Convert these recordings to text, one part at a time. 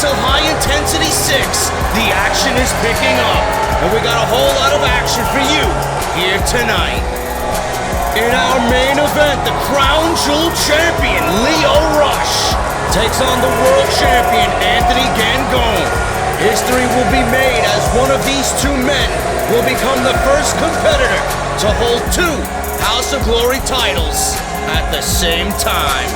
till High Intensity 6. The action is picking up, and we got a whole lot of action for you here tonight. In our main event, the Crown Jewel Champion, Lio Rush, takes on the World Champion, Anthony Gangone. History will be made as one of these two men will become the first competitor to hold two House of Glory titles at the same time.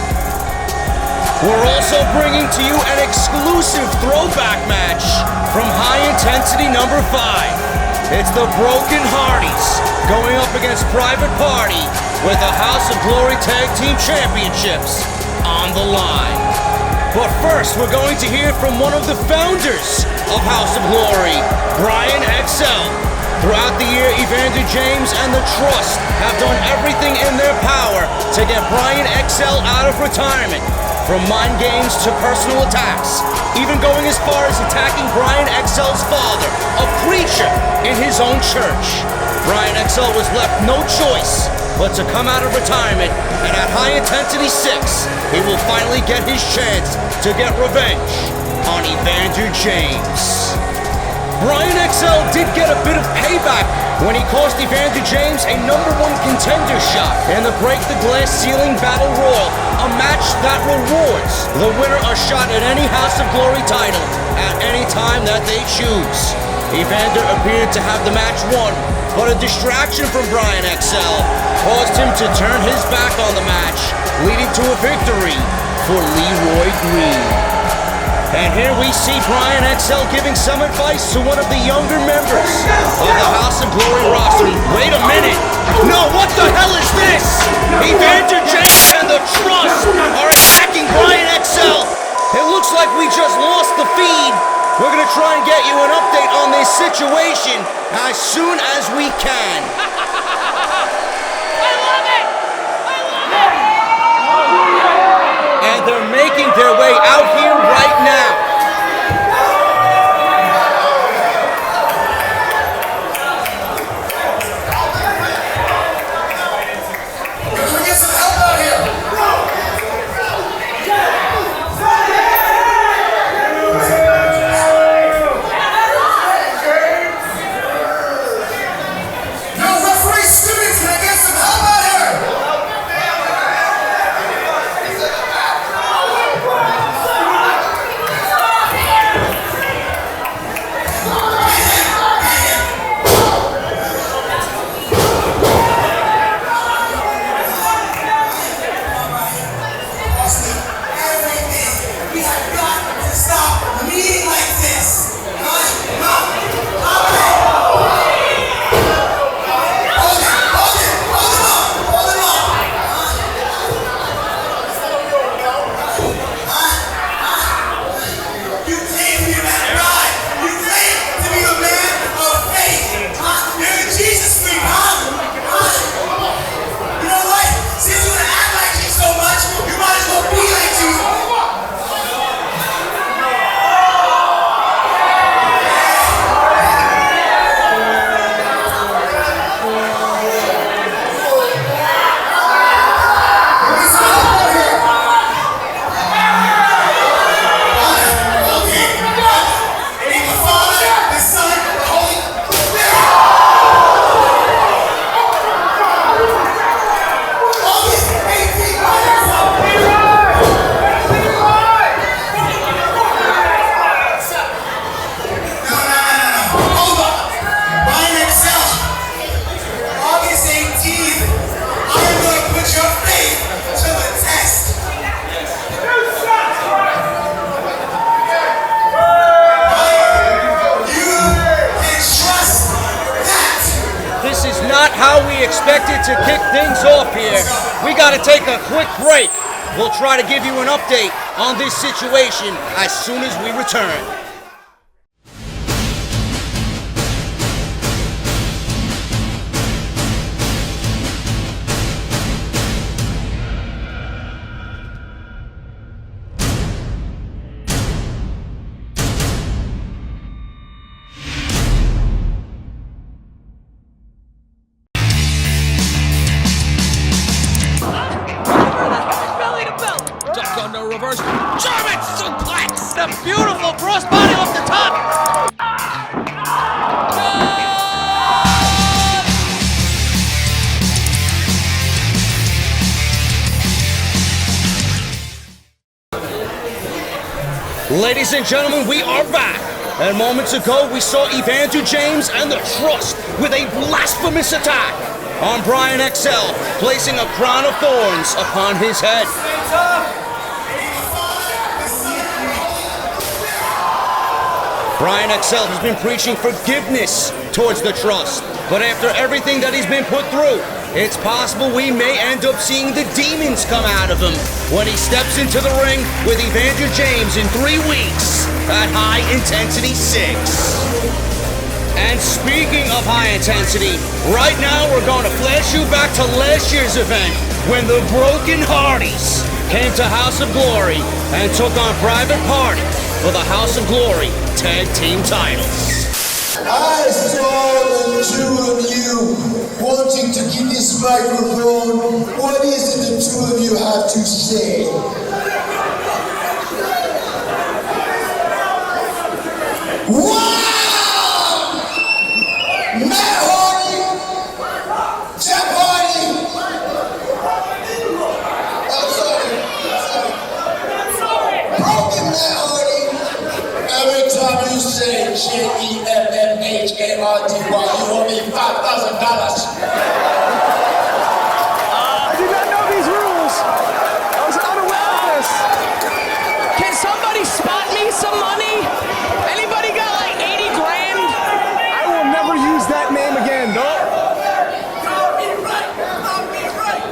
We're also bringing to you an exclusive throwback match from High Intensity number 5. It's the Broken Hardys going up against Private Party with the House of Glory Tag Team Championships on the line. But first, we're going to hear from one of the founders of House of Glory, Brian XL. Throughout the year, Evander James and the Trust have done everything in their power to get Brian XL out of retirement. From mind games to personal attacks, even going as far as attacking Brian XL's father, a preacher in his own church. Brian XL was left no choice but to come out of retirement, and at High Intensity 6, he will finally get his chance to get revenge on Evander James. Brian XL did get a bit of payback when he cost Evander James a #1 contender shot in the Break the Glass Ceiling Battle Royal, a match that rewards the winner a shot at any House of Glory title at any time that they choose. Evander appeared to have the match won, but a distraction from Brian XL caused him to turn his back on the match, leading to a victory for Leroy Green. And here we see Brian XL giving some advice to one of the younger members of the House of Glory roster. Wait a minute! No, what the hell is this? Evander James and the Trust are attacking Brian XL. It looks like we just lost the feed. We're gonna try and get you an update on this situation as soon as we can. I love it! And they're making their way out here right now. Can we get some help out here? No, referee Simmons, can I get some help out here? We have got to stop a meeting like this. You claim to be a man of God. You claim to be a man of faith. You're the Jesus freak, huh? You know what? Since you want to act like Jesus so much, you might as well be like Jesus. This is not how we expected to kick things off here. We gotta take a quick break. We'll try to give you an update on this situation as soon as we return. Reverse German suplex! The beautiful Ladies and gentlemen, we are back. And moments ago, we saw Evander James and the Trust with a blasphemous attack on Brian XL, placing a crown of thorns upon his head. Brian XL has been preaching forgiveness towards the Trust, but after everything that he's been put through, it's possible we may end up seeing the demons come out of him when he steps into the ring with Evander James in 3 weeks at High Intensity 6. And speaking of high intensity, right now we're going to flash you back to last year's event when the Broken Hardys came to House of Glory and took on Private Party for the House of Glory Tag Team titles. I saw the two of you wanting to keep this microphone. What is it the two of you have to say? Wow! Matt Hardy, Jeff Hardy. I'm sorry. Broken Matt Hardy. Every time you say JEFFHARDY, you owe me $5,000. I did not know these rules. I was unaware of this. Can somebody spot me some money? Anybody got like 80 grand? I will never use that name again, no.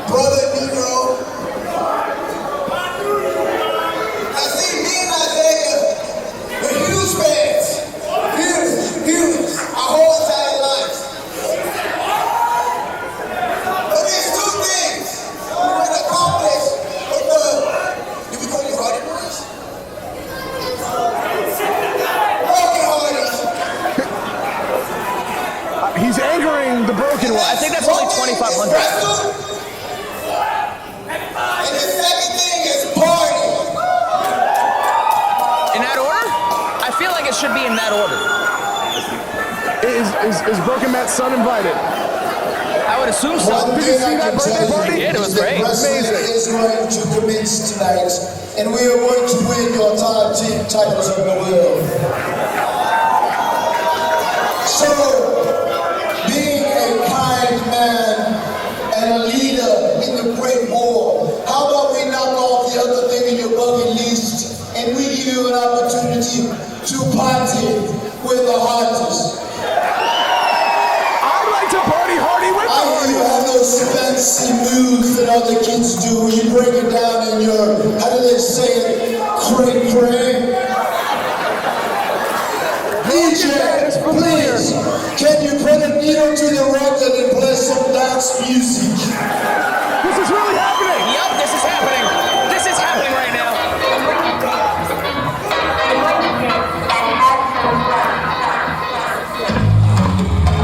Brother Negro. I see me and Isaiah, we're huge fans. Huge. Our whole entire lives. But there's two things we want to accomplish with the, do we call you Hardy Boys? Broken Hardys. He's angering the broken one. I think that's only 2,500. And the second thing is party. In that order? I feel like it should be in that order. Is Broken Matt's son invited? I would assume so. One Did you thing see I that can birthday tell party? you Yeah, it was is that great. wrestling Amazing. is going to commence tonight, and we are going to win your tag team titles of the world. So, being a kind man and a leader in the Great War, how about we knock off the other thing in your bucket list, and we give you an opportunity to party with the Hardys. I'd like to party hardy with the I hear you Hardys. have those fancy moves that other kids do where you break it down in your, how do they say it, cray. DJ, please, can you put a needle to the record and play some dance music? This is really happening. Yup, this is happening. This is happening right now.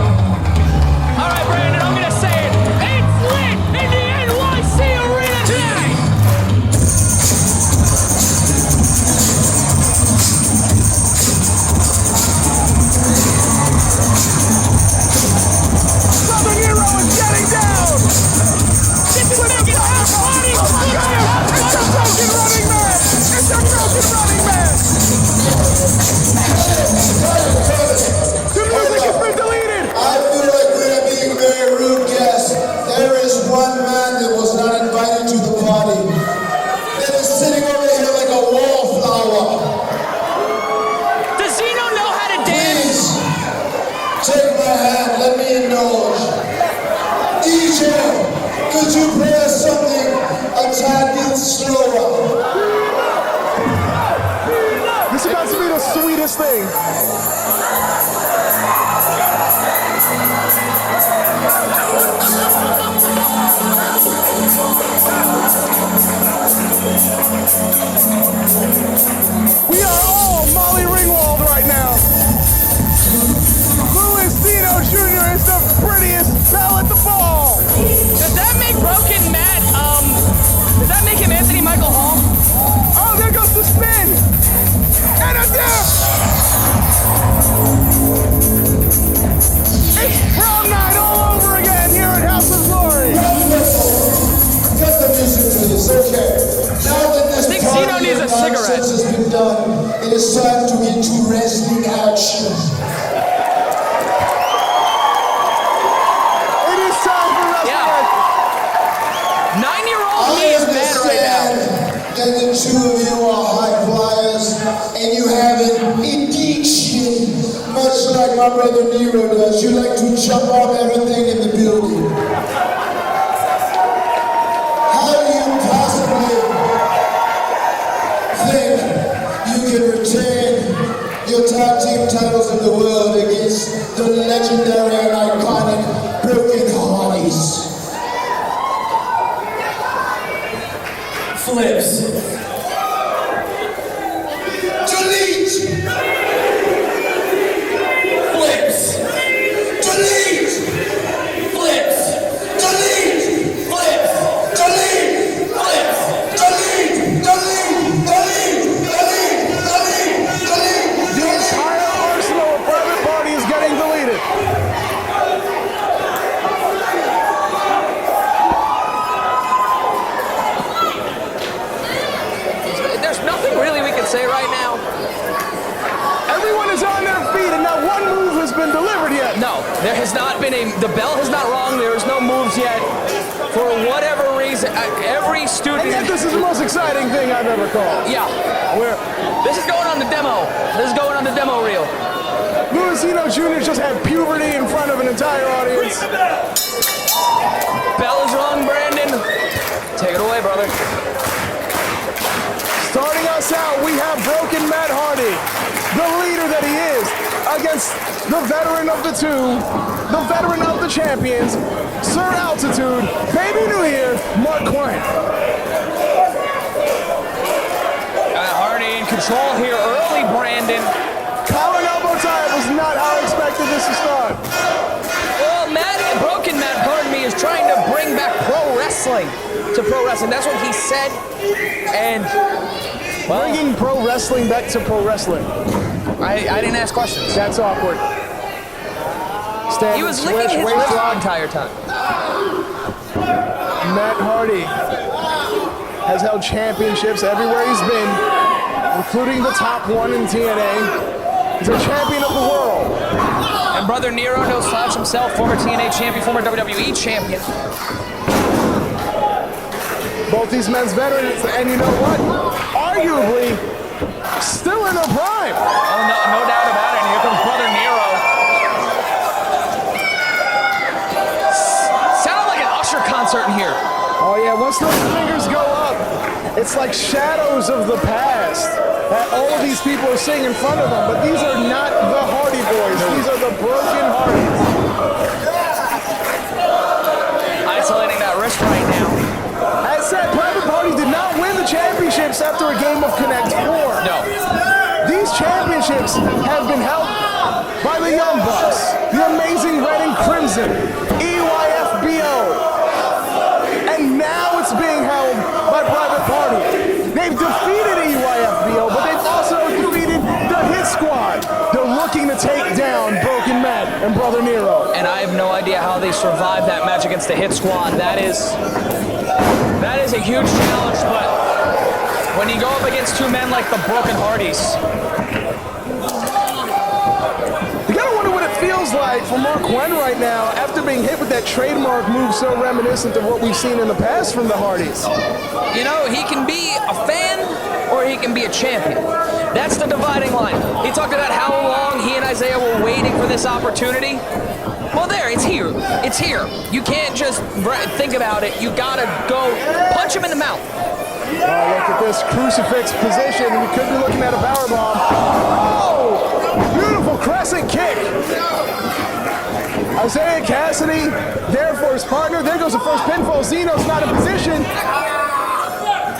All right, Brandon, I'm gonna say it. It's lit in the NYC arena tonight. Southern Hero is getting down. This is making House Party. Oh my God! It's a broken running man. It's a broken running man. The music has been deleted. I feel like we're being very rude, guests. There is one man that was not invited to the party. That is sitting over here like a wallflower. Does Zeno know how to dance? Please, take my hand, let me indulge. DJ, could you play us something a tad bit slower? This is about to be the sweetest thing. We are all Molly Ringwald right now. Louis Dino Jr. is the prettiest belle at the ball. Does that make Broken Matt, does that make him Anthony Michael Hall? Oh, there goes the spin. And a dip. my brother Nero does. You like to chop off everything in the building. How do you possibly think you can retain your tag team titles in the world against the legendary and iconic Broken Hardys? Flips. Delete. Flips. Delete. Flips. Delete. Flips. Delete. Flips. Delete. Delete. Delete. Delete. Delete. Delete. The entire arsenal of Private Party is getting deleted. There's nothing really we can say right now. Everyone is on their feet, and not one move has been delivered yet. No, there has not been the bell has not rung. There is no moves yet. For whatever reason, every student. And yet this is the most exciting thing I've ever called. Yeah. Where This is going on the demo. This is going on the demo reel. Luisino Jr. just had puberty in front of an entire audience. Bell is rung, Brandon. Take it away, brother. Starting us out, we have Broken Matt Hardy, the leader that he is, against the veteran of the two, the veteran of the champions, Sir Altitude, Baby New Year, Mark Quinn. Hardy in control here early, Brandon. Collar and elbow tie was not how I expected this to start. Well, Broken Matt, pardon me, is trying to bring back pro wrestling to pro wrestling. That's what he said. And, well, Bringing pro wrestling back to pro wrestling. I didn't ask questions. That's awkward. Stand He was switch, licking his waist lips the lock. entire time. Matt Hardy has held championships everywhere he's been, including the top one in TNA. He's a champion of the world. And brother Nero, no slouch himself, former TNA champion, former WWE champion. Both these men's veterans, and you know what? Arguably, still in their prime. Oh, no doubt about it. And here comes brother Nero. Sounded like an Usher concert in here. Oh yeah, once those fingers go up, it's like shadows of the past that all of these people are seeing in front of them. But these are not the Hardy Boys. These are the Broken Hardys. Isolating that wrist right now. As said, Private Party did not win the championships after a game of Connect 4. No. These championships have been held by the Young Bucks, the Amazing Red and Crimson, EYFBO, and now it's being held by Private Party. They've defeated EYFBO, but they've also defeated the Hit Squad. They're looking to take down Broken Matt and Brother Nero. And I have no idea how they survived that match against the Hit Squad. That is a huge challenge, but when you go up against two men like the Broken Hardys, You gotta wonder what it feels like for Mark Quinn right now after being hit with that trademark move so reminiscent of what we've seen in the past from the Hardys. you know, he can be a fan or he can be a champion. That's the dividing line. He talked about how long he and Isaiah were waiting for this opportunity. Well, there, it's here. It's here. You can't just think about it. You gotta go punch him in the mouth. Look at this crucifix position. We could be looking at a powerbomb. Oh! Beautiful crescent kick. Isaiah Cassidy there for his partner. There goes the first pinfall. Zeno's not in position.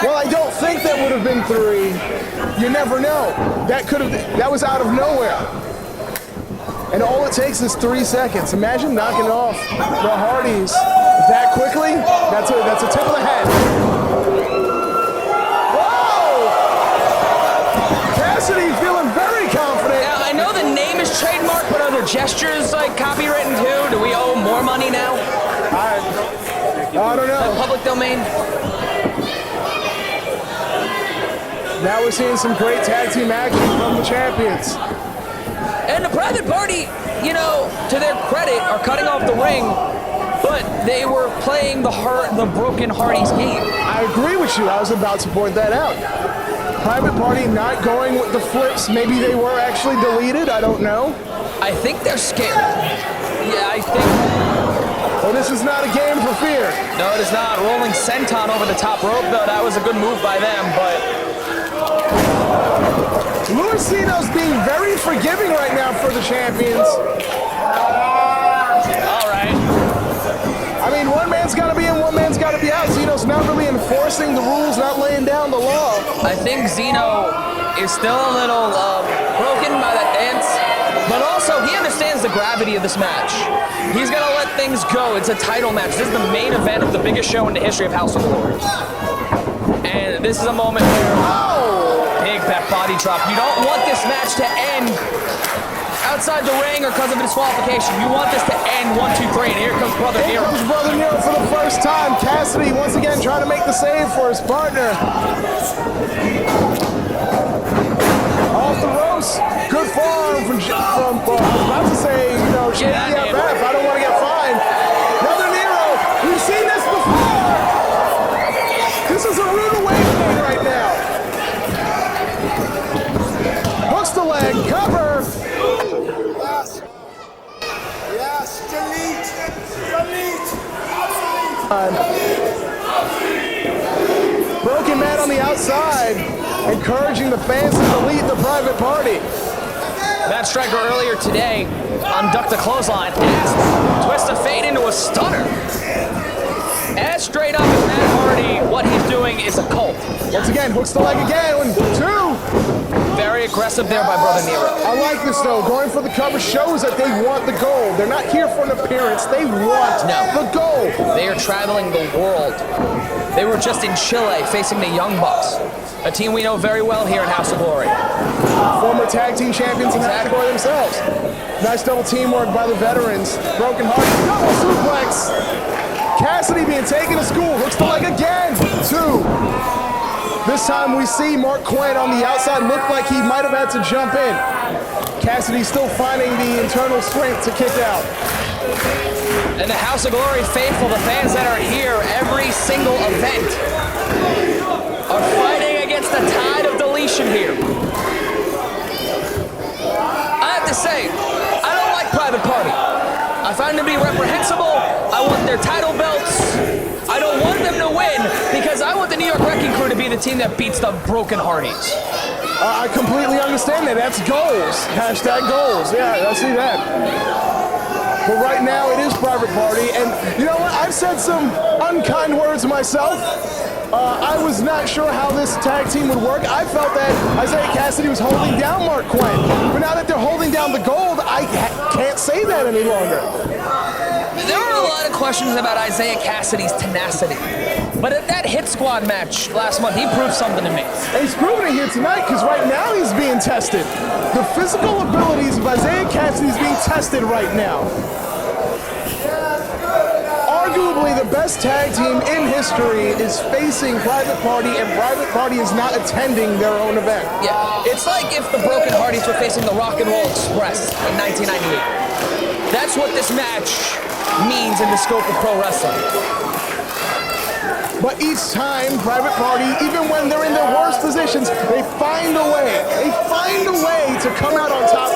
Well, I don't think that would have been 3. You never know. That was out of nowhere. And all it takes is 3 seconds. Imagine knocking off the Hardys that quickly. That's a tip of the hat. Whoa! Cassidy feeling very confident. Now, I know the name is trademarked, but are the gestures like copywritten too? Do we owe more money now? I don't know. Public domain? Now we're seeing some great tag team action from the champions. And the Private Party, you know, to their credit, are cutting off the ring, but they were playing the Broken Hardys game. I agree with you. I was about to point that out. Private Party not going with the flips. Maybe they were actually deleted. I don't know. I think they're scared. Yeah, I think. Well, this is not a game for fear. No, it is not. Rolling senton over the top rope, though. That was a good move by them, but. Luisino's being very forgiving right now for the champions. All right. I mean, one man's got to be in, one man's got to be out. Zeno's not really enforcing the rules, not laying down the law. I think Zeno is still a little broken by that dance, but also he understands the gravity of this match. He's gonna let things go. It's a title match. This is the main event of the biggest show in the history of House of Glory. And this is a moment where big back body drop. You don't want this match to end outside the ring or because of a disqualification. You want this to end 1, 2, 3, and here comes Brother Nero. Here comes Brother Nero for the first time. Cassidy once again trying to make the save for his partner. Off the ropes. Good forearm from I was about to say, you know, she ref. I don't want to get fined. Brother Nero, we've seen this before. This is a rude awakening right now. Hooks the leg, cover. Yes, delete. Broken Man on the outside, encouraging the fans to delete the private party. Matt Striker earlier today on Duck the Clothesline asked Twist of Fate into a stunner. As straight up as Matt Hardy, what he's doing is a cult. Once again, hooks the leg again. 1, 2. Very aggressive there by Brother Nero. I like this though. Going for the cover shows that they want the gold. They're not here for an appearance. They want the gold. They are traveling the world. They were just in Chile facing the Young Bucks, a team we know very well here in House of Glory. Former tag team champions in House of Glory themselves. Nice double teamwork by the veterans. Broken Heart, double suplex. Cassidy being taken to school. Hooks the leg again. 2. This time we see Mark Quinn on the outside look like he might have had to jump in. Cassidy still finding the internal strength to kick out. And the House of Glory faithful, the fans that are here every single event, are fighting against the tide of deletion here. I have to say, I don't like Private Party. I find them to be reprehensible. I want their title belts. I don't want them to win because I want the New York Wrecking Crew to be the team that beats the Broken Hardys. I completely understand that. That's goals. Hashtag goals. Yeah, I see that. But right now it is Private Party. And you know what? I've said some unkind words myself. I was not sure how this tag team would work. I felt that Isaiah Cassidy was holding down Mark Quinn. But now that they're holding down the gold, I can't say that any longer. There were a lot of questions about Isaiah Cassidy's tenacity. But at that Hit Squad match last month, he proved something to me. And he's proving it here tonight because right now he's being tested. The physical abilities of Isaiah Cassidy is being tested right now. Arguably the best tag team in history is facing Private Party, and Private Party is not attending their own event. Yeah, it's like if the Broken Hardys were facing the Rock and Roll Express in 1998. That's what this match means in the scope of pro wrestling. But each time, Private Party, even when they're in their worst positions, they find a way. They find a way to come out on top.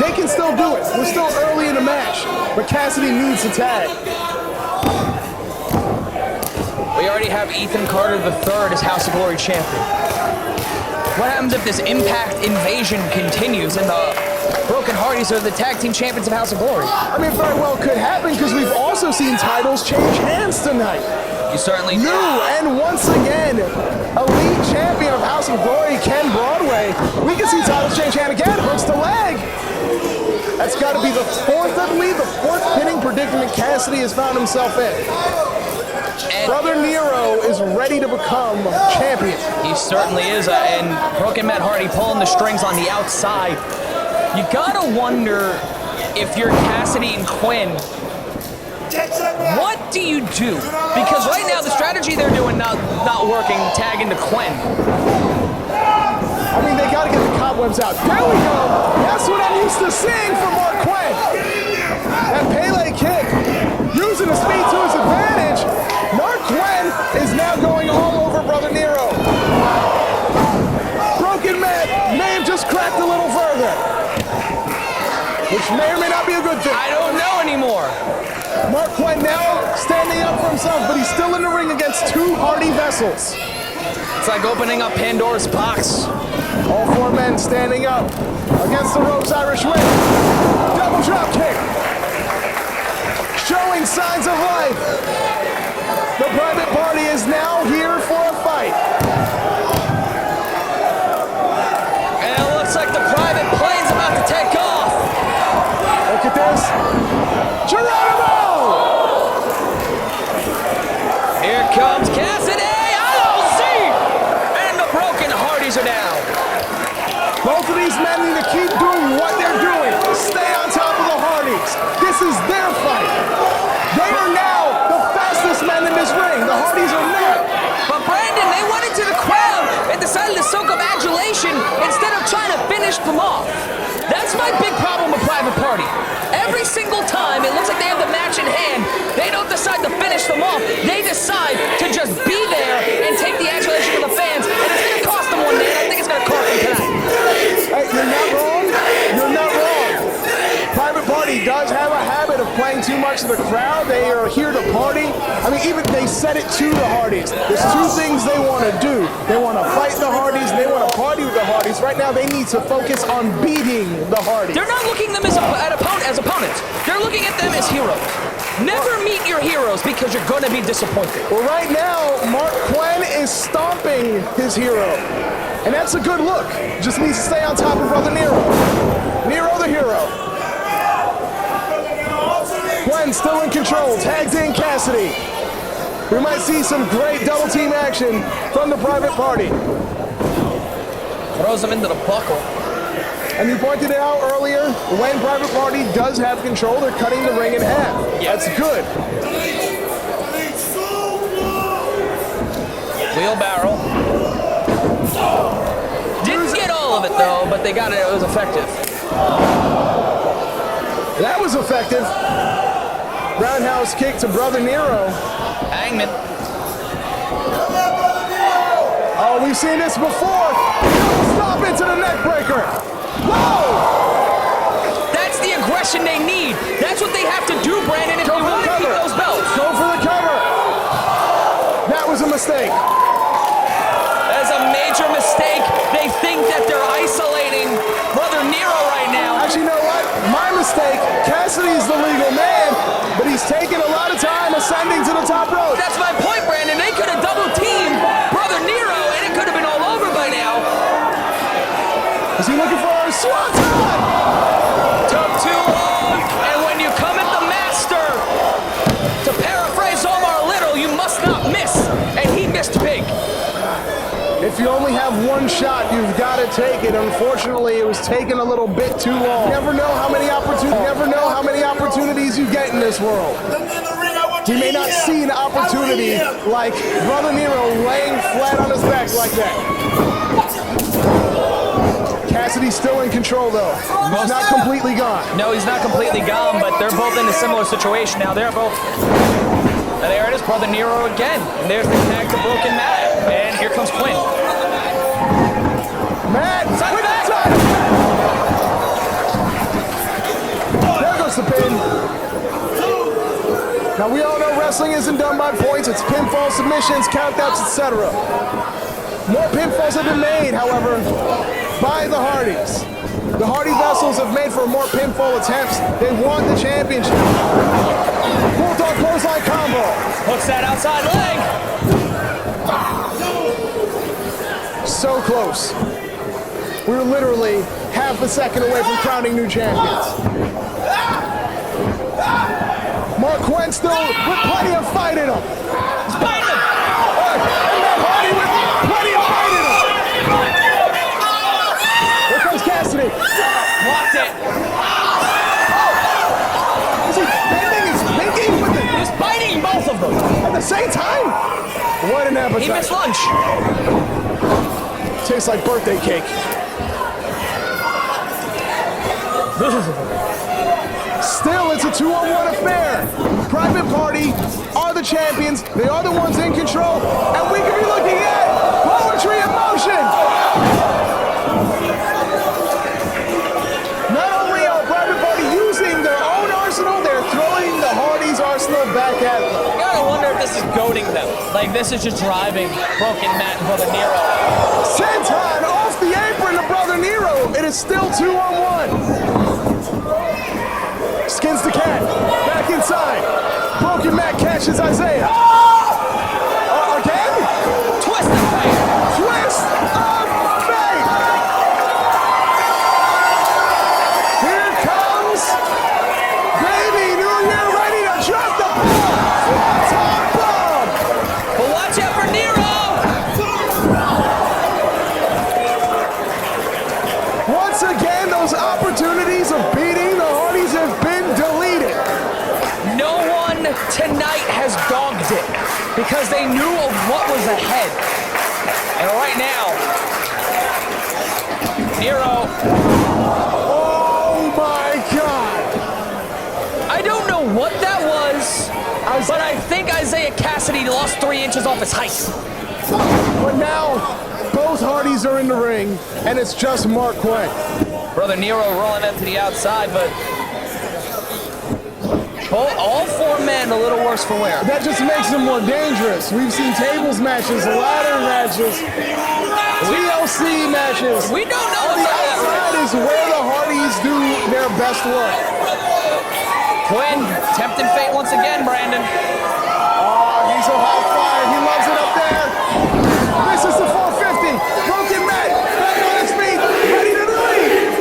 They can still do it. We're still early in the match, but Cassidy needs to tag. We already have Ethan Carter III as House of Glory champion. What happens if this Impact invasion continues and the Broken Hardys are the tag team champions of House of Glory? I mean, very well could happen because we've also seen titles change hands tonight. You certainly do. New and once again, elite champion of House of Glory, Ken Broadway. We can see titles change hand again. Hooks the leg. That's got to be the fourth, I believe, the fourth pinning predicament Cassidy has found himself in. And Brother Nero is ready to become champion. he certainly is. And Broken Matt Hardy pulling the strings on the outside. You gotta wonder if you're Cassidy and Quinn, what do you do? Because right now the strategy they're doing not working, tagging to Quinn. I mean, they got to get the cobwebs out. There we go. That's what I'm used to seeing from Mark Quinn. That Pele kick, using the speed to his advantage. Mark Quinn is now going all over Brother Nero. Broken Man may have just cracked a little further. Which vessels. It's like opening up Pandora's box. All four men standing up against the ropes, Irish whip. Double drop kick. Showing signs of life. The Private Party is now here for a fight. And it looks like the private plane's about to take off. Look at this. Geronimo! Here comes Cassidy. And the Broken Hardys are down. Both of these men need to keep doing what they're doing. Stay on top of the Hardys. This is their fight. They are now the fastest men in this ring. The Hardys are not. But Brandon, they went into the crowd and decided to soak up adulation instead of trying to finish them off. That's my big problem with Private Party. Every single time it looks like they have the match in hand, they don't decide to finish them off. They decide to just be there and take the adulation of the fans, and it's going to cost them one day, and I think it's going to cost them tonight. Hey, you're not wrong. You're not wrong. Private Party does have a habit of playing too much to the crowd. They are here to party. I mean, even they said it to the Hardys. There's two things they want to do. They want to fight the Hardys, and they want to party with the Hardys. Right now, they need to focus on beating the Hardys. They're not looking at them as opponents. They're looking at them as heroes. Never meet your heroes because you're going to be disappointed. Well, right now, Mark Quinn is stomping his hero. And that's a good look. Just needs to stay on top of Brother Nero. Nero the hero. Quinn still in control. Tags in Cassidy. We might see some great double team action from the Private Party. Throws them into the buckle. And you pointed it out earlier, when Private Party does have control, they're cutting the ring in half. Yeah. That's good. Wheelbarrow. Didn't get all of it though, but they got it. It was effective. That was effective. Roundhouse kick to Brother Nero. Hangman. Oh, we've seen this before. Stop into the neck breaker. Whoa! That's the aggression they need. That's what they have to do, Brandon, if they want to keep those belts. Go for the cover. That was a mistake. That's a major mistake. They think that they're isolating Brother Nero right now. Actually, you know what? My mistake. Cassidy's the legal man, but he's taking a lot of time ascending to the top rope. That's my point, Brandon. They could have double teamed Brother Nero, and it could have been all over by now. Is he looking for a swanton? Took too long, and when you come at the master, to paraphrase Omar Little, you must not miss, and he missed big. If you only have one shot, you've got to take it. Unfortunately, it was taking a little bit too long. You never know how many opportunities you get in this world. You may not see an opportunity like Brother Nero laying flat on his back like that. Cassidy's still in control, though. He's not completely gone. No, he's not completely gone, but they're both in a similar situation now. They're both... And there it is, Brother Nero again. And there's the tag to Broken Matt. And here comes Quinn. Matt, with the title. There goes the pin. Now, we all know wrestling isn't done by points. It's pinfall, submissions, countouts, etc. More pinfalls have been made, however, by the Hardys. The Hardy Vessels have made for more pinfall attempts. They won the championship. Bulldog clothesline combo. Hooks that outside leg. So close. We were literally half a second away from crowning new champions. Mark Quinn still with plenty of fight in him. He's biting him. And Matt Hardy with plenty of fight in him. Here comes Cassidy. Blocked it. Is he bending his pinky with it He's biting both of them. at the same time? What an appetite. He missed lunch. Tastes like birthday cake. Still, it's a 2-on-1 affair. Private Party are the champions. They are the ones in control. And we could be looking at poetry in motion. Not only are Private Party using their own arsenal, they're throwing the Hardys' arsenal back at them. You gotta wonder if this is goading them. Like, this is just driving Broken Matt and Brother Nero. Senton off the apron to Brother Nero. It is still 2-on-1. Skins the cat. Back inside. Broken Matt catches Isaiah. Again? Twist of fate. Twist of fate. Here comes Baby New Year ready to drop the bomb. Top bomb. But watch out for Nero. Once again, those opportunities of beating the Hardys have been deleted. No one tonight has dogged it because they knew of what was ahead. And right now, Nero. Oh my God. I don't know what that was, but I think Isaiah Cassidy lost 3 inches off his height. But now, both Hardys are in the ring, and it's just Mark Quinn. Brother Nero rolling up to the outside, but all 4 men a little worse for wear. That just makes them more dangerous. We've seen tables matches, ladder matches, TLC matches. We don't know On the about that. outside is where the Hardys do their best work. Quinn, tempting fate once again, Brandon. Oh, he's so hot fire. He loves it up there. This is the 450. Broken Matt, back on his feet, ready to lead.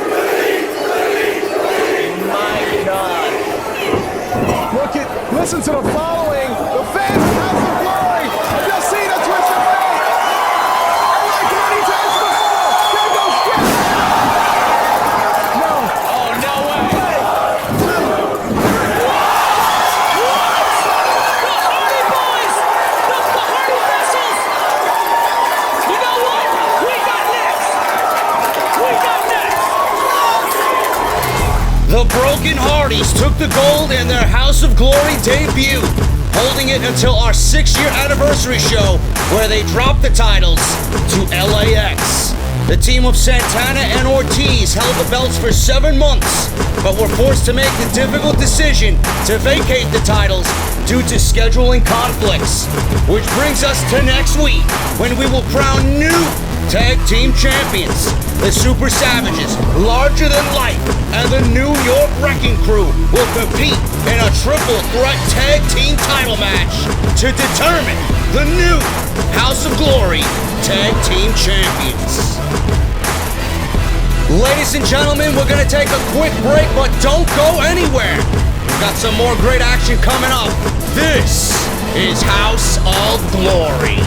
My God. Listen to the following. The fans of House of Glory have just seen a twist of fate. And like many times before, there goes Jeff. No. Oh, no way. The Hardy Boys! The Hardy Vessels! You know what? We got next! We got next! The Broken Hardys took the gold in their House of Glory debut, holding it until our 6-year anniversary show, where they dropped the titles to LAX. The team of Santana and Ortiz held the belts for 7 months, but were forced to make the difficult decision to vacate the titles due to scheduling conflicts. Which brings us to next week, when we will crown new tag team champions. The Super Savages, larger than life, and the New York Wrecking Crew will compete in a triple threat tag team title match to determine the new House of Glory tag team champions. Ladies and gentlemen, we're gonna take a quick break, but don't go anywhere. We've got some more great action coming up. This is House of Glory.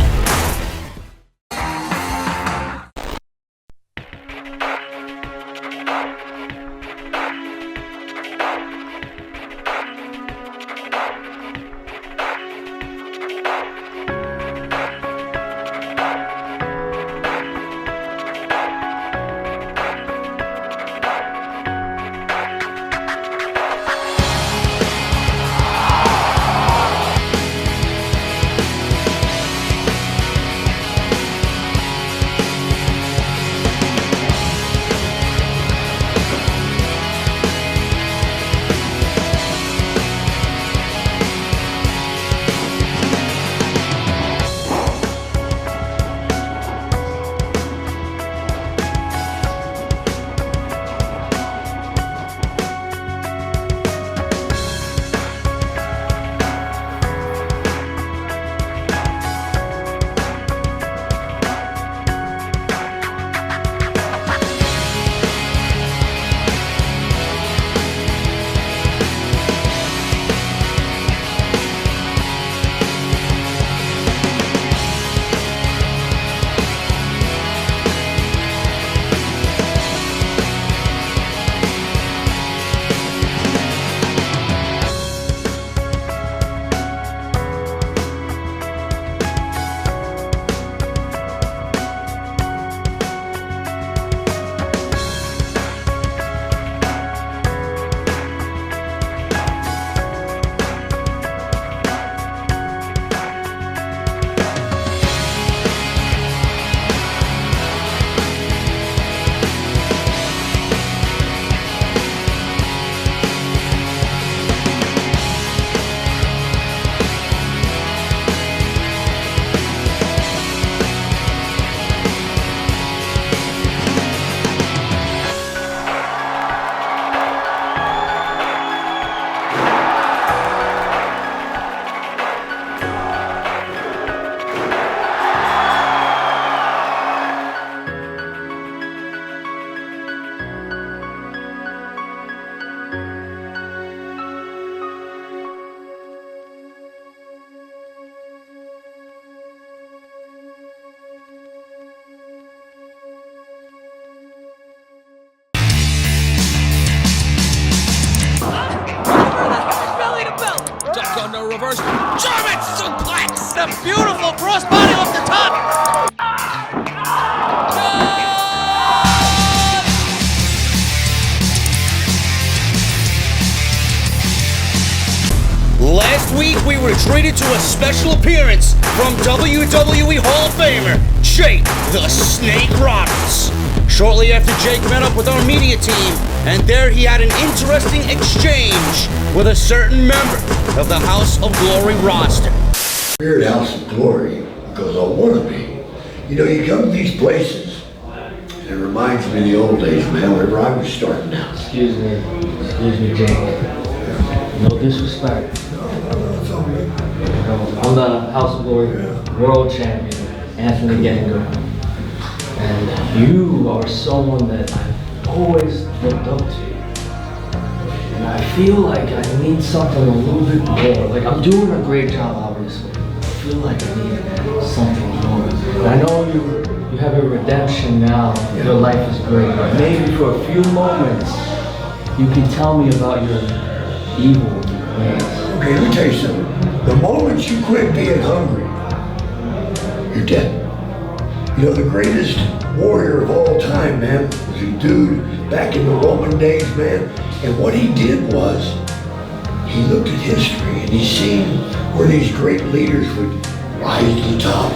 a reverse German suplex. The beautiful crossbody off the top. Last week, we were treated to a special appearance from WWE Hall of Famer, Jake the Snake Roberts. Shortly after Jake met up with our media team, and there he had an interesting exchange with a certain member of the House of Glory roster. We're at House of Glory because I want to be. You know, you come to these places, and it reminds me of the old days, man, whenever I was starting out. Excuse me, Jake. No disrespect. I'm the House of Glory World Champion, Anthony Gangone. And you are someone that I've always looked up to. And I feel like I need something a little bit more. Like, I'm doing a great job, obviously. I feel like I need something more. And I know you have a redemption now. Your life is great. But maybe for a few moments, you can tell me about your evil ways. Okay, let me tell you something. The moment you quit being hungry, you're dead. You know, the greatest warrior of all time, man, was a dude back in the Roman days, man. And what he did was, he looked at history and he seen where these great leaders would rise to the top.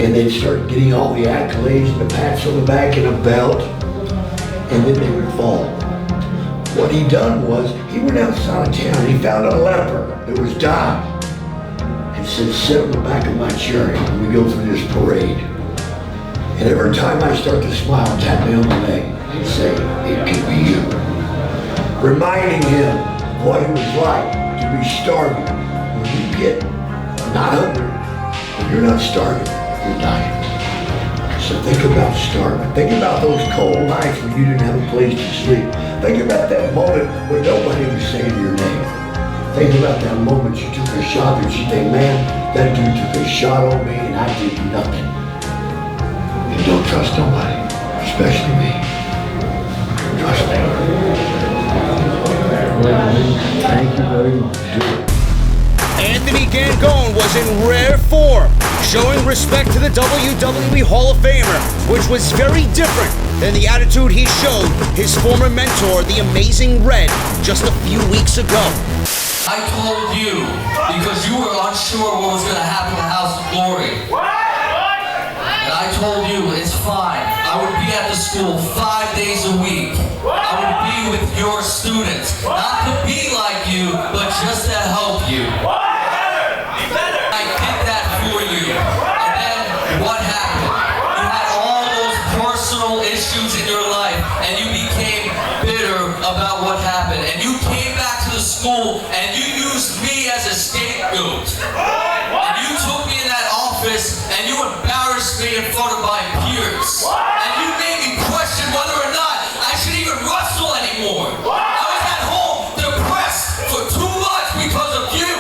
And they'd start getting all the accolades and the pats on the back and a belt. And then they would fall. What he done was, he went outside of town and he found a leper that was dying. And said, sit on the back of my chariot when we go through this parade. And every time I start to smile, tap me on the leg and say, it could be you. Reminding him what it was like to be starving. When you get not hungry, when you're not starving, you're dying. So think about starving. Think about those cold nights when you didn't have a place to sleep. Think about that moment when nobody was saying your name. Think about that moment you took a shot that you think, man, that dude took a shot on me and I did nothing. And don't trust nobody, especially me. Trust me. Thank you very much. Anthony Gangone was in rare form, showing respect to the WWE Hall of Famer, which was very different than the attitude he showed his former mentor, the Amazing Red, just a few weeks ago. I told you because you were unsure what was going to happen to House of Glory. And I told you it's fine. I would be at the school 5 days a week. I would be with your students. Not to be like you, but just to help you. I did that for you. And then what happened? You had all those personal issues in your life and you became bitter about what happened. And you came back to the school and you used me as a scapegoat. And you took me in that office and you embarrassed me in front of my peers. And you made me question whether or not I should even wrestle anymore. I was at home depressed for 2 months because of you.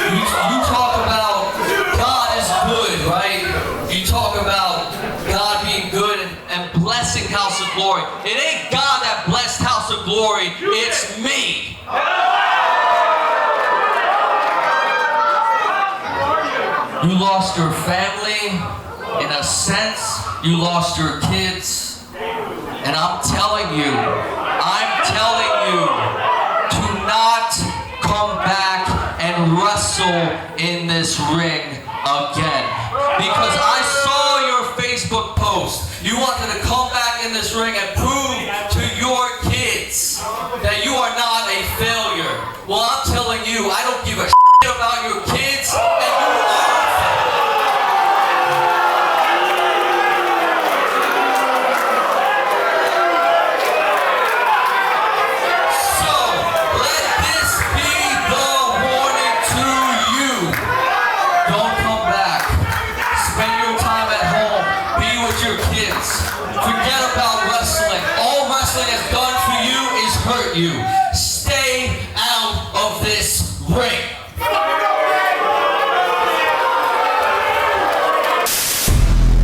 You talk about God is good, right? You talk about God being good and blessing House of Glory. It ain't God that blessed House of Glory, it's me. You lost your family, in a sense, you lost your kids, and I'm telling you to not come back and wrestle in this ring again. Because I saw your Facebook post. You wanted to come back in this ring and prove to your kids that you are not a failure. Well, I'm telling you, I don't give a shit about your kids, and you are. Forget about wrestling. All wrestling has done for you is hurt you. Stay out of this ring.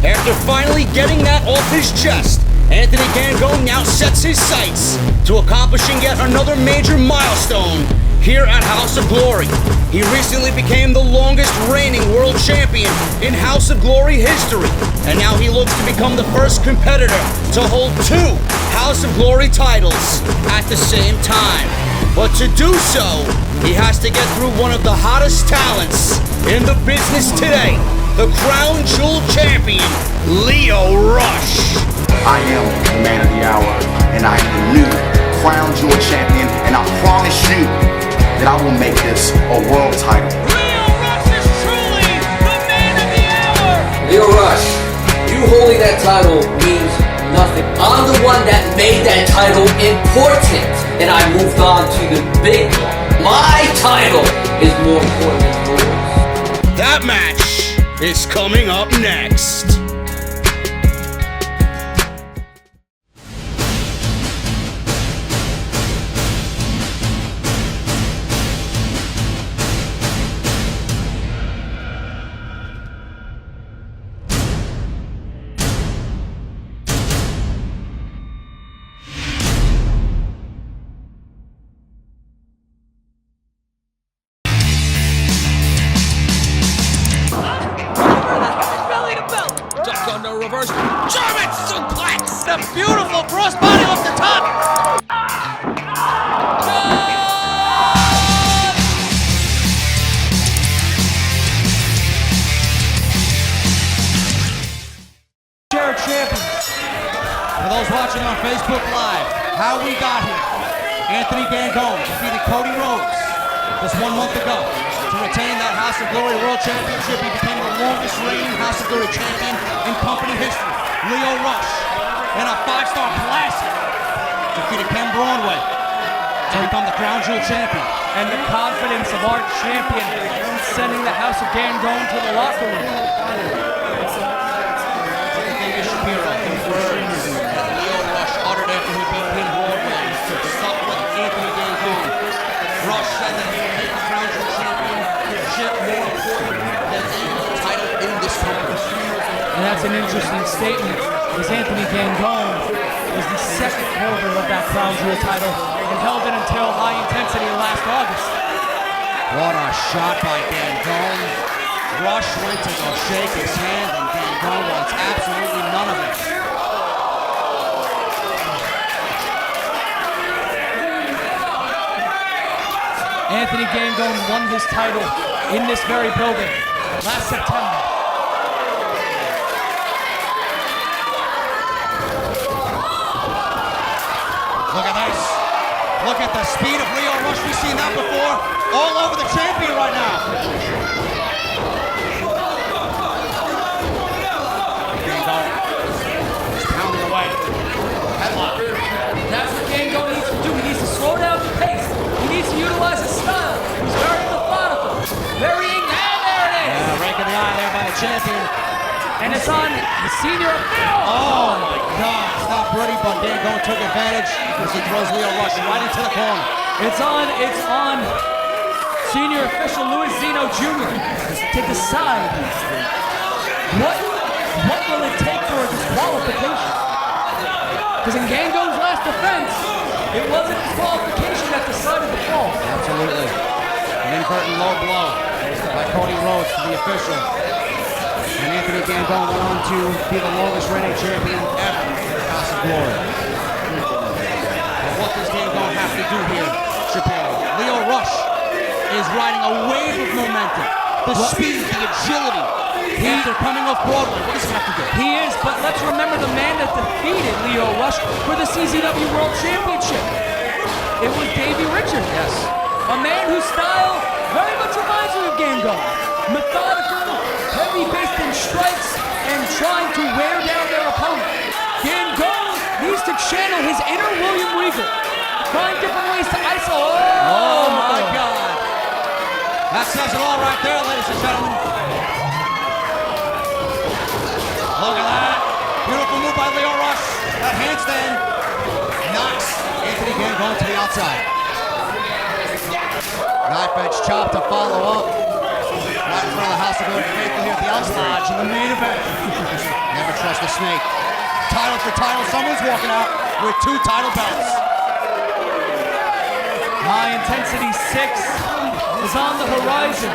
After finally getting that off his chest, Anthony Gangone now sets his sights to accomplishing yet another major milestone here at House of Glory. He recently became the longest reigning world champion in House of Glory history, and now he looks to become the first competitor to hold 2 House of Glory titles at the same time. But to do so, he has to get through one of the hottest talents in the business today, the Crown Jewel champion, Lio Rush. I am the man of the hour, and I am the new Crown Jewel champion, and I promise you that I will make this a world title. Lio Rush is truly the man of the hour! Lio Rush, you holding that title means nothing. I'm the one that made that title important, and I moved on to the big one. My title is more important than yours. That match is coming up next. Reverse German suplex! The beautiful crossbody off the top! Share champions. For those watching on Facebook Live, how we got here. Anthony Gangone defeated Cody Rhodes just 1 month ago to retain that House of Glory World Championship. He became the longest reigning House of Glory champion in company history. Lio Rush, in a 5-star classic, defeated Ken Broadway to become the Crown Jewel champion. And the confidence of our champion sending the House of Gangone to the locker room. Lio Rush uttered after he beat Ken Broadway to suck with Anthony Gangone. Rush said that he would make the Crown Jewel championship more important than any title in this company. And that's an interesting statement, because Anthony Gangone is the second holder of that Crown Jewel title and held it until high intensity last August. What a shot by Gangone. Rush went to go shake his hand, and Gangone wants absolutely none of it. Anthony Gangone won his title in this very building last September. Look at this. Look at the speed of Lio Rush. We've seen that before. All over the champion right now. Gangone is pounding away. Headlock. That's what Gangone needs to do. He needs to slow down the pace. He needs to utilize his style. He's very methodical. Varying. And there it is. Yeah, rake in the eye there by the champion. And it's on the senior. Oh my God. It's not pretty, but Gangone took advantage as he throws Lio Rush right into the corner. It's on senior official Louis Zeno Jr. to decide what will it take for a disqualification. Because in Gangone's last defense, it wasn't disqualification that decided the fall. Absolutely. An inverted low blow by Cody Rhodes to the official. And Anthony Gangone went on to be the longest reigning champion ever in House of Glory. But what does Gangone have to do here, Shapiro? Lio Rush is riding a wave of momentum. The speed, the agility. After coming off Broadway, what does he have to do? He is, but let's remember the man that defeated Lio Rush for the CZW World Championship. It was Davey Richards. Yes. A man whose style very much reminds me of Gangone. Methodical, heavy-based in strikes, and trying to wear down their opponent. Gangone needs to channel his inner William Regal. Find different ways to iso. Oh my God. That says it all right there, ladies and gentlemen. Look at that. Beautiful move by Lio Rush. That handstand knocks Anthony Gangone to the outside. Knife edge chop to follow up. Right in front of the House of Glory faithful here at the outside. In the main event. Never trust a snake. title for title. Someone's walking out with 2 title belts. High Intensity 6 is on the horizon.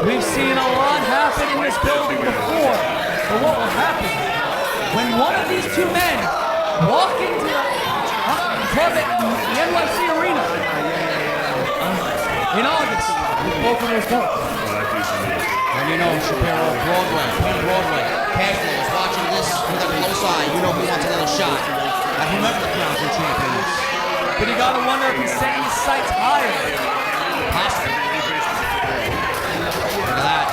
We've seen a lot happen in this building before, but what will happen when one of these 2 men walk into the club at the NYC Arena in August with both of those belts? And you know, Shapiro, Broadway, Cashman is watching this with a close eye. You know who wants another shot at whomever the Crown Jewel champion is. But you gotta wonder if he's setting his sights higher. Possibly. Look at that.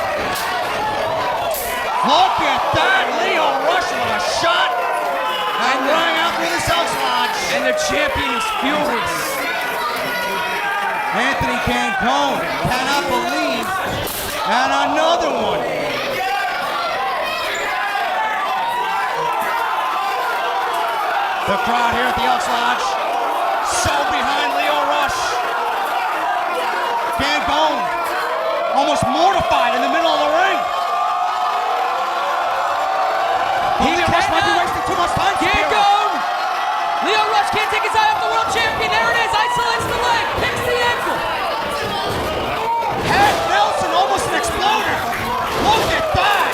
Look at that! Leo Rush with a shot and rang out through the South Lodge. And the champion is furious. Anthony Gangone cannot believe, and another one. The crowd here at the Elks Lodge, so behind Leo Rush. Gangone almost mortified in the middle of the ring. Leo Rush might be wasting too much time. Gangone! Leo Rush can't take his eye off the world champion. There it is. Isolates the leg. Picks the ankle. Pat Nelson almost an exploder. Look at that.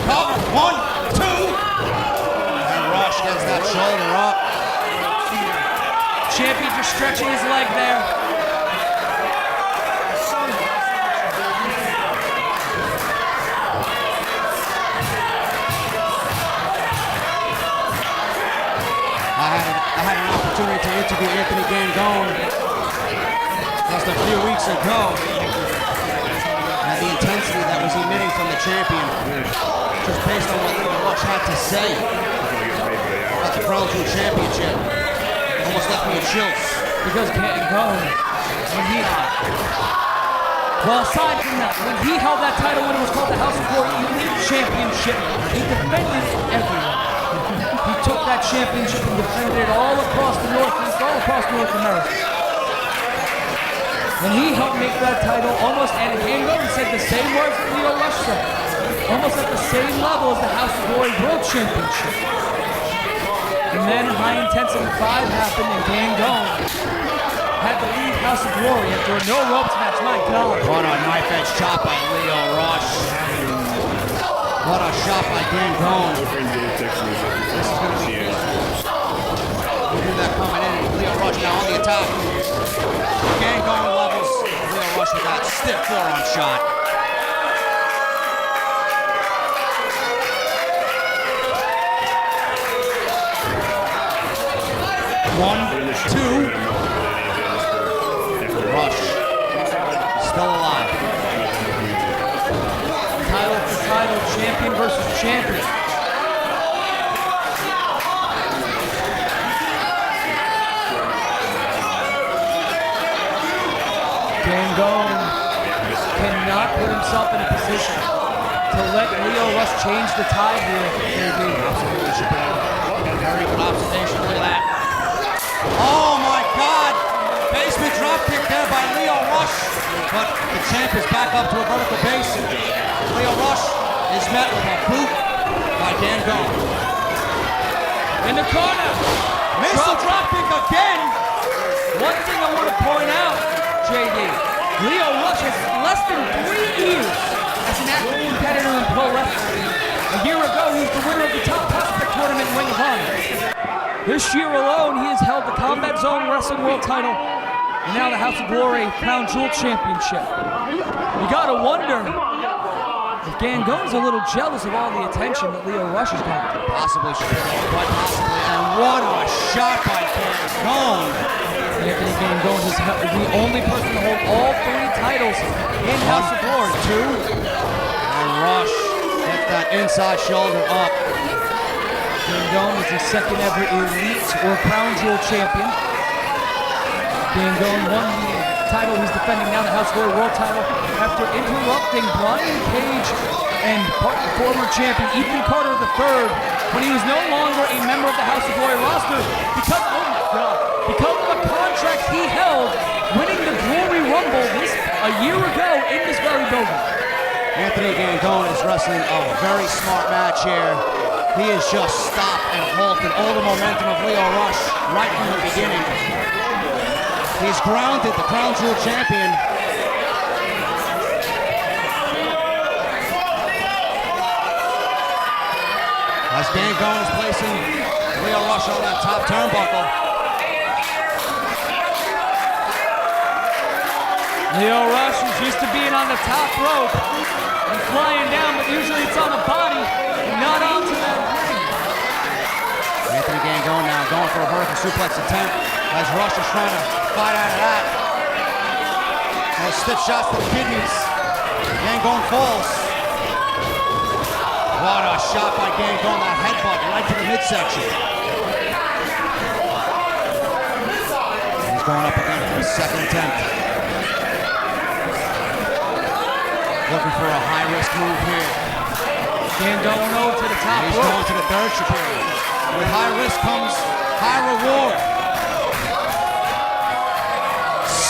Cover. 1, 2. And Rush gets that shoulder up. Champion just stretching his leg there. I had an opportunity to interview Anthony Gangone just a few weeks ago. And the intensity that was emitting from the champion, just based on what Leo Rush had to say about the Crown Jewel Championship, almost left me with chills. Because Gangone, when he... Well, aside from that, when he held that title when it was called the House of Glory Elite Championship, he defended everyone. He took that championship and defended it all across the Northeast, all across North America. And he helped make that title almost, and Gangone said the same words that Leo Rush said, almost at the same level as the House of Glory World Championship. And then High Intensity 5 happened, and Gangone had to leave House of Glory after a no ropes match. My God. What a knife edge chop by Leo Rush. What a shot by Gangone. This is going to be good. We knew that coming in. Leo Rush now on the attack. Gangone levels Leo Rush with that stiff forearm shot. One, 2. Rush, still alive. Title for title, champion versus champion. Gangone cannot put himself in a position to let Leo Rush change the tide here. Very good observation, look at that. Oh my God! Basement dropkick there by Leo Rush, but the champ is back up to a vertical base. Leo Rush is met with a boot by Gangone. In the corner, Missile dropkick again. One thing I want to point out, JD, Leo Rush has less than 3 years as an active competitor in pro wrestling. A year ago, he was the winner of the Top Prospect Tournament in Ring of Honor. This year alone, he has held the Combat Zone Wrestling World Title and now the House of Glory Crown Jewel Championship. You gotta wonder if Gangone's a little jealous of all the attention that Leo Rush has gotten. Possibly, quite possibly. And what a shot by Gangone. Anthony Gangone is the only person to hold all 3 titles in House of Glory. 2. And Rush gets that inside shoulder up. Gangone is the second ever Elite or Crown Jewel champion. Gangone won the title he's defending now, the House of Glory World title, after interrupting Brian Cage and former champion Ethan Carter III when he was no longer a member of the House of Glory roster because, oh my God, because of a contract he held winning the Glory Rumble a year ago in this very building. Anthony Gangone is wrestling a very smart match here. He has just stopped and halted all the momentum of Lio Rush right from the beginning. He's grounded the Crown Jewel champion. As Gangone is placing Lio Rush on that top turnbuckle. Lio Rush is used to being on the top rope and flying down, but usually it's on the body, not onto that ring. Anthony Gangone now going for a vertical suplex attempt as Rush is trying to fight out of that. Those stiff shots to the kidneys. Gangone falls. What a shot by Gangone, that headbutt right to the midsection. He's going up again for his second attempt. Looking for a high-risk move here. Gangone over to the top rope. He's going to the third Shapiro. With high risk comes high reward.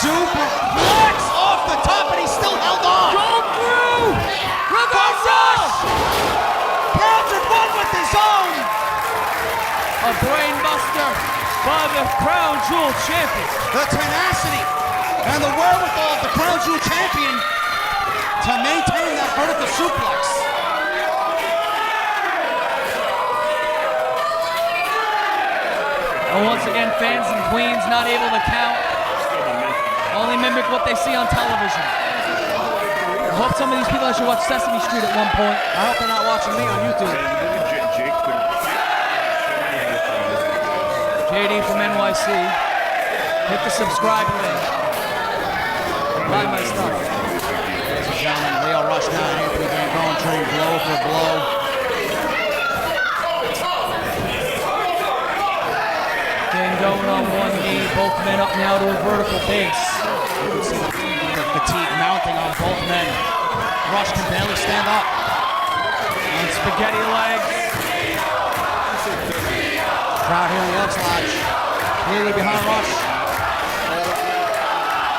Superplex off the top, and he's still held on. Go through! Reversal! Bronson won with his own. A brainbuster by the Crown Jewel champion. The tenacity and the wherewithal of the Crown Jewel champion to maintain that vertical suplex. And once again, fans and queens not able to count. Only mimic what they see on television. I hope some of these people actually watch Sesame Street at one point. I hope they're not watching me on YouTube. JD from NYC. Hit the subscribe link. Buy my stuff. Ladies and gentlemen, Lio Rush now and Anthony Gangone trading blow for blow. Gangone on one knee, both men up now to a vertical base. You can see the fatigue mounting on both men. Rush can barely stand up. On spaghetti legs. Crowd here in the Elks Lodge, clearly behind Rush.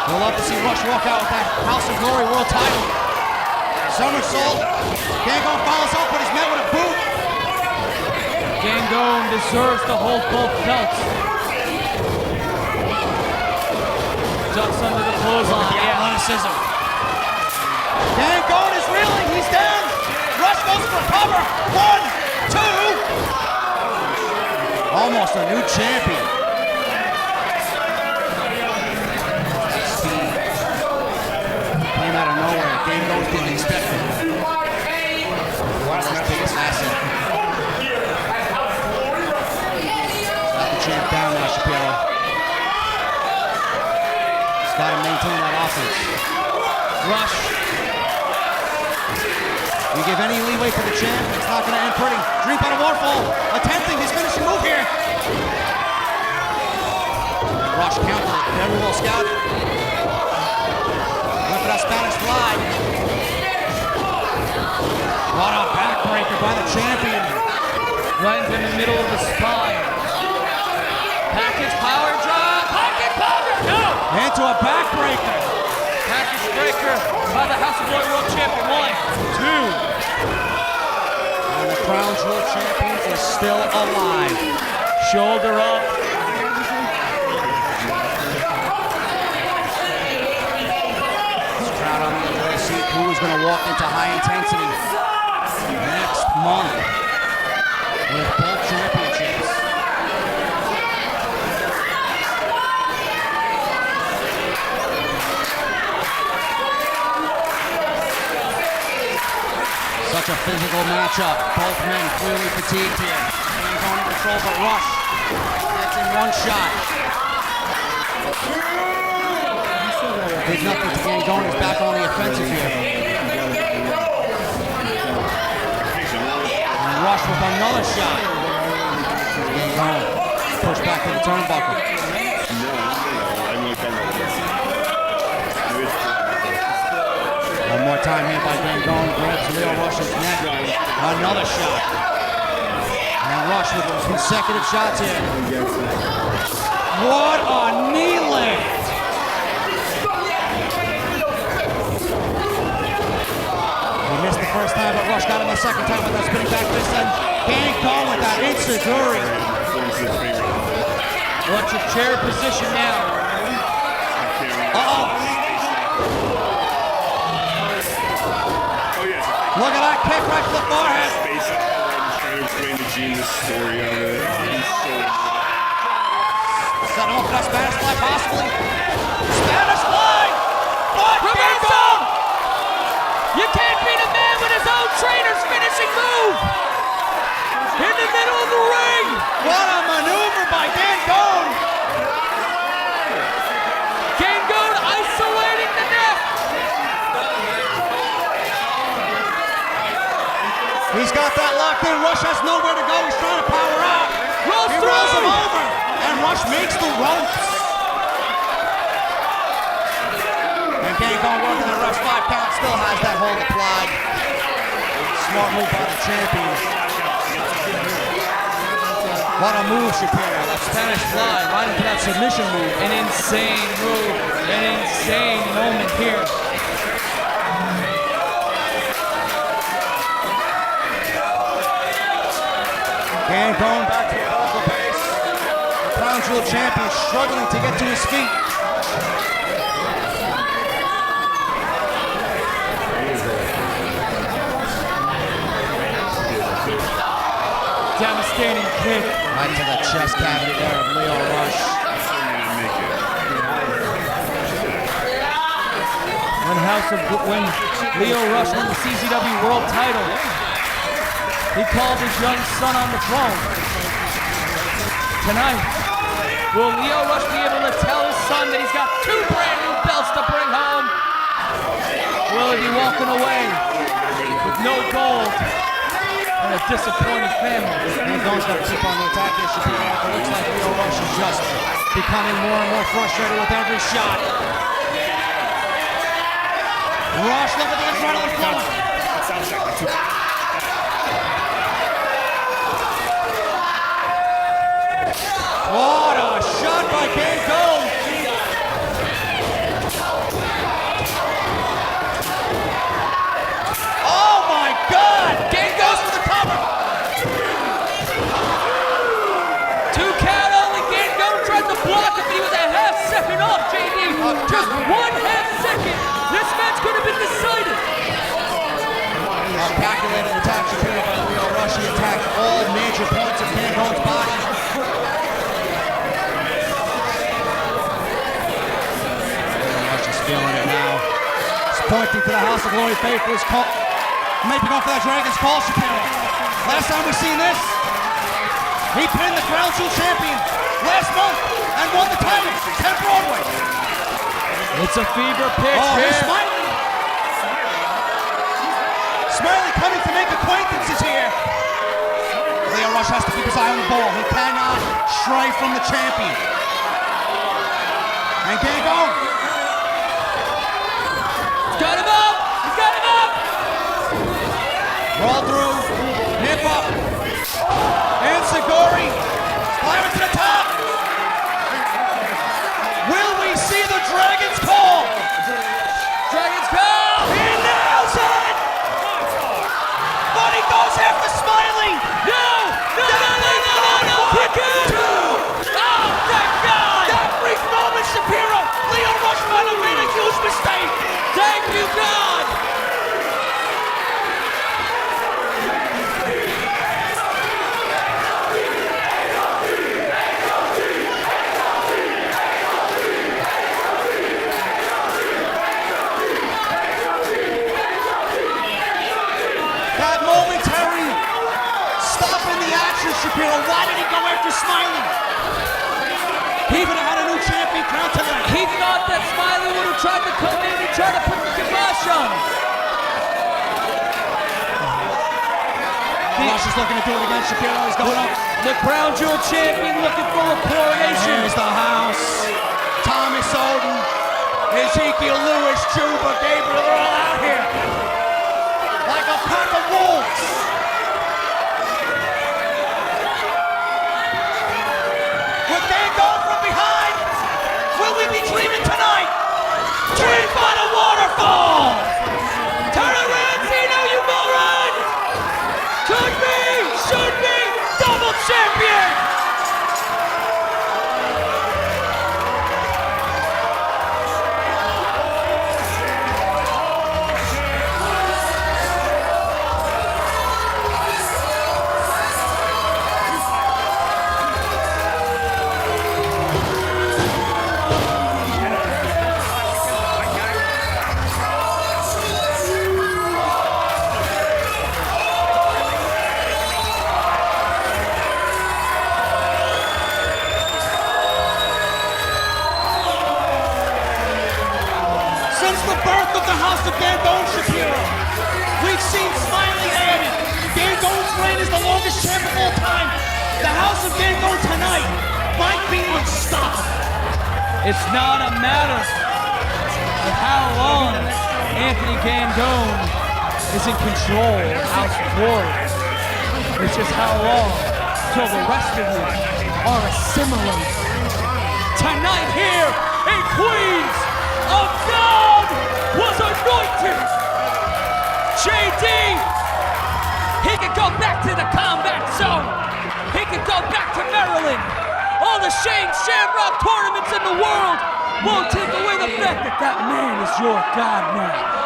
We'll love to see Rush walk out with that House of Glory World title. Somersault. Gangone follows up, but he's met with a boot. Gangone deserves to hold both belts. Ducks under the clothesline. The athleticism. Gangone is reeling. He's down. Rush goes for cover. 1, 2. Almost a new champion. Speed. Came out of nowhere. Gangone didn't expect it. What's his biggest asset? Got the champ down now, Shapiro. He's got to maintain that offense. Rush. You give any leeway to the champ, it's not going to end pretty. Dream on a waterfall, attempting his finishing move here. Rush countered it, very well scouted. Went for that Spanish fly. What a backbreaker by the champion. Right in the middle of the spine. Package power drop. Package power. No. Into a backbreaker. Package breaker by the House of Glory World Champion. 1, 2. And the Crown Jewel champion is still alive. Shoulder up. This crowd on the edge of their seat. Who is going to walk into high intensity next month with both championships? Such a physical matchup. Both men clearly fatigued here. Gangone in control, but Rush gets in one shot. Did nothing to Gangone. He's back on the offensive here. And Rush with another shot. Gangone pushed back to the turnbuckle. One more time here by Gangone, grabs Lio Rush's neck. Another shot. And Rush with consecutive shots here. What a knee lift! first time, but Rush got him the second time with that spinning back fist, and Gangone with that enziguri. Watch your chair position now. Uh-oh. Look at that kick right to the forehead. Trying to explain the genius story of it. Set him up for that Spanish fly, possibly. Spanish fly! Reversal! You can't beat a man with his own trainer's finishing move! In the middle of the ring! What a maneuver by Gangone! Gangone isolating the neck! He's got that locked in. Rush has nowhere to go. He's trying to power out. He rolls him over, and Rush makes the ropes. And Gangone working the ref's 5 count, still has that hold applied. Smart move by the champion. What a move, Shapiro. That Spanish fly right into that submission move. An insane move. An insane moment here. Gangone back to a local base. The Crown Jewel champion struggling to get to his feet. Devastating kick. Right to the chest cavity there of Lio Rush. When Lio Rush won the CZW World title, he called his young son on the phone. Tonight, will Lio Rush be able to tell his son that he's got 2 brand new belts to bring home? Will he be walking away with no gold and a disappointed family? Gangone's got to keep on the attack here. It looks like Lio Rush is just becoming more and more frustrated with every shot. Rush, look at the inside of the floor. What a shot by Gangone! Oh my God! Gangone's for the cover! 2 count only. Gangone tried to block it, but he was a half second off, JD. Just 1 half second. This match could have been decided. Calculated attack Shapiro by Lio Rush. He attacked all major points of Gangone's body. Feeling it now. He's pointing to the House of Glory faithful. He's maybe going for that Dragon's Call, Shapiro. Last time we seen this, he pinned the Crown Jewel champion last month and won the title, 10 Broadway. It's a fever pitch. Oh, here's Smiley. Smiley coming to make acquaintances here. Lio Rush has to keep his eye on the ball. He cannot stray from the champion. And Gangone. Got him up! He's got him up! Roll through, nip up, enziguri, climb to the top. Will we see the Dragon's Call? Dragon's Call! He nails it! But he goes after Smiley! No! Kick it! 2! Oh, thank God! That brief moment, Shapiro! Lio Rush might have made a huge mistake! Thank you, God! That momentary stop in the action, Shapiro. Why did he go after Smiley? He would have had a new champion crown tonight. He thought that Smiley would have tried to come in and try to put the kibosh on him. Rush is looking to do it again. Shapiro is going up. The Crown Jewel champion looking for a coronation. Here's the house. Thomas Odin, Ezekiel Lewis, Juba, Gabriel, they're all out here. Like a pack of wolves. With Gangone from behind, will we be dreaming tonight? Dream by the waterfall. Turn around, Zeno, you mother champion! Since the birth of the House of Gangone Shapiro, we've seen Smiley added. Gangone's reign is the longest champ of all time. The House of Gangone tonight might be unstoppable. It's not a matter of how long Anthony Gangone is in control of House of Glory. It's just how long till the rest of you are assimilated. Tonight here in Queens, a God was anointed. JD, he could go back to the combat zone. He could go back to Maryland. All the Shane Shamrock tournaments in the world won't take away the fact that that man is your God now.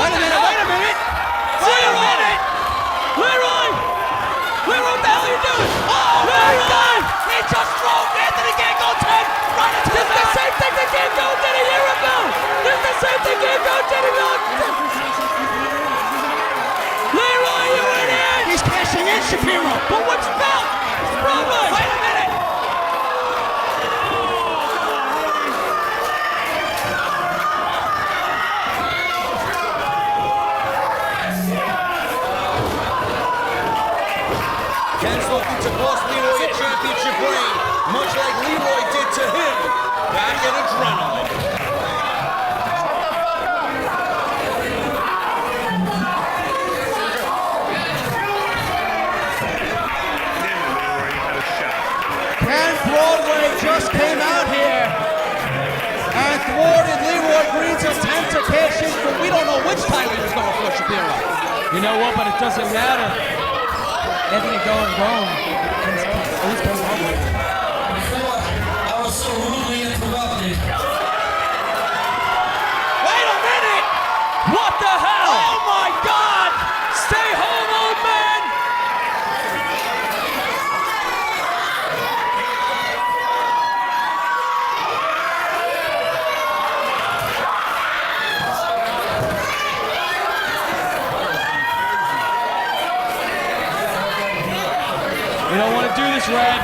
Wait a minute! Leroy, what the hell are you doing? Oh my God! He just drove Anthony Gangone's head right into the back. This is the same thing that Gangone did a year ago. This is the same thing Gangone did a year ago. Leroy, you idiot! He's cashing in, Shapiro! But which belt? Broadway! Wait a minute! Ken's looking to cost Leroy a championship reign, much like Leroy did to him back in Adrenaline. Ken Broadway just came out here and thwarted Leroy Green's attempt to cash in, but we don't know which title he was going for, Shapiro. You know what? But it doesn't matter. Anthony Gangone. I was so rudely interrupted. Wait a minute! What the hell? Oh my God! Stay home, old man! You don't want to do this, Red.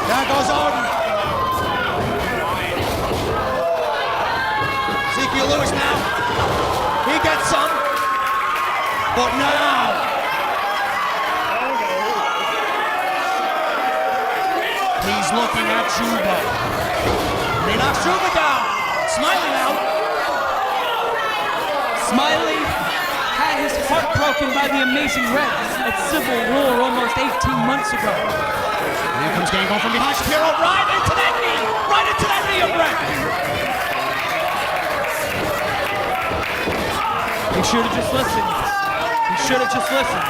There goes Arden. Ezekiel Lewis now. He gets some. But now. He's looking at Juba. They knock Juba down. Smiley now. Smiley had his heart broken by the Amazing Red at Civil War almost 18 months ago. And here comes Gangone from behind Shapiro. Right into that knee. Right into that knee of Red. He should have just listened. He should have just listened.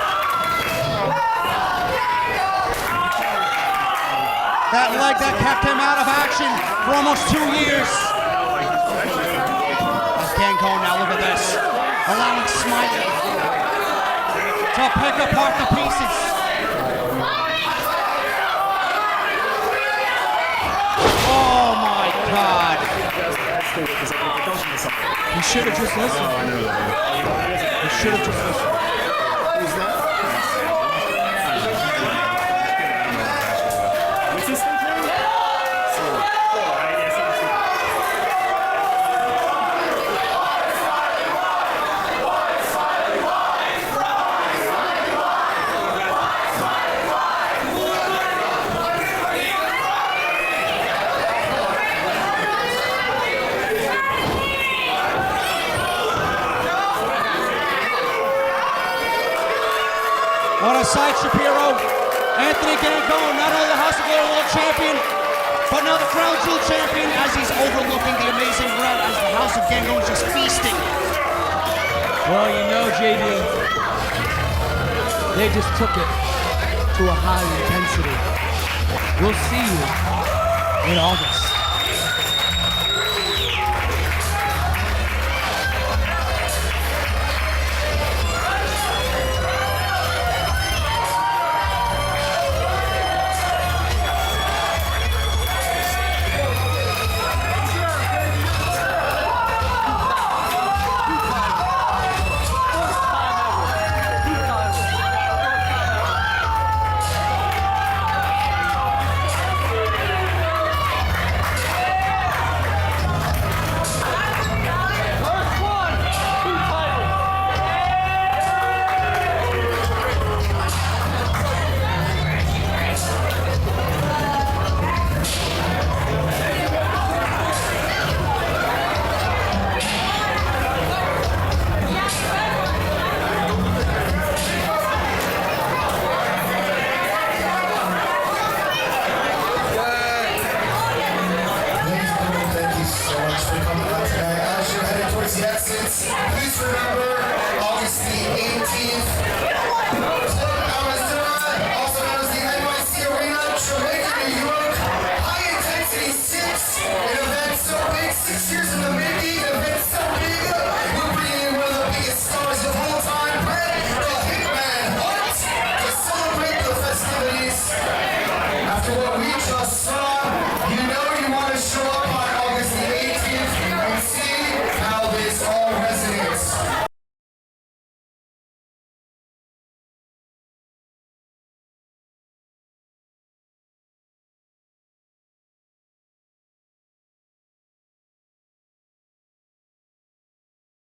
That leg that kept him out of action for almost 2 years. That's Gangone now, look at this. Allowing Smiley to pick apart the pieces. Oh my God. He should have just listened. He should have just listened. beside Shapiro, Anthony Gangone, not only the House of Glory World Champion, but now the Crown Jewel Champion, as he's overlooking the amazing run as the House of Gangone is just feasting. Well, you know, JD, they just took it to a high intensity. We'll see you in August.